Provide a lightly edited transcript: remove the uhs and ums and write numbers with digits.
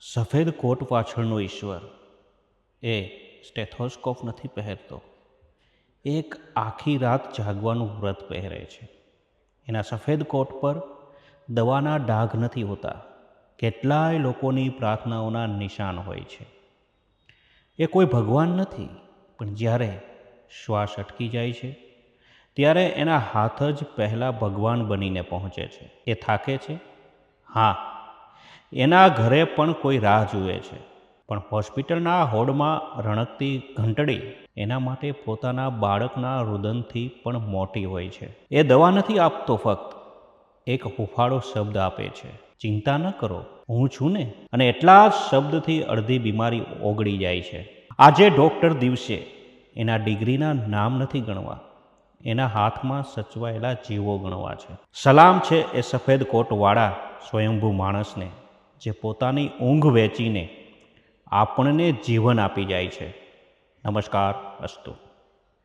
સફેદ કોટ પાછળનો ઈશ્વર એ સ્ટેથોસ્કોપ નથી પહેરતો, એક આખી રાત જાગવાનું વ્રત પહેરે છે. એના સફેદ કોટ પર દવાના ડાઘ નથી હોતા, કેટલાય લોકોની પ્રાર્થનાઓના નિશાન હોય છે. એ કોઈ ભગવાન નથી, પણ જ્યારે શ્વાસ અટકી જાય છે ત્યારે એના હાથ જ પહેલાં ભગવાન બનીને પહોંચે છે. એ થાકે છે, હા, એના ઘરે પણ કોઈ રાહ જુએ છે, પણ હોસ્પિટલના હોડમાં રણકતી ઘંટડી એના માટે પોતાના બાળકના રુદનથી પણ મોટી હોય છે. એ દવા નથી આપતો, ફક્ત એક હુફાળો શબ્દ આપે છે, ચિંતા ન કરો, હું છું ને. અને એટલા જ શબ્દથી અડધી બીમારી ઓગળી જાય છે. આજે ડૉક્ટર દિવસે એના ડિગ્રીના નામ નથી ગણવા, એના હાથમાં સચવાયેલા જીવો ગણવા છે. સલામ છે એ સફેદ કોટવાળા સ્વયંભૂ માણસને, જે પોતાની ઊંઘ વેચીને આપણને જીવન આપી જાય છે. નમસ્કાર, અસ્તુ.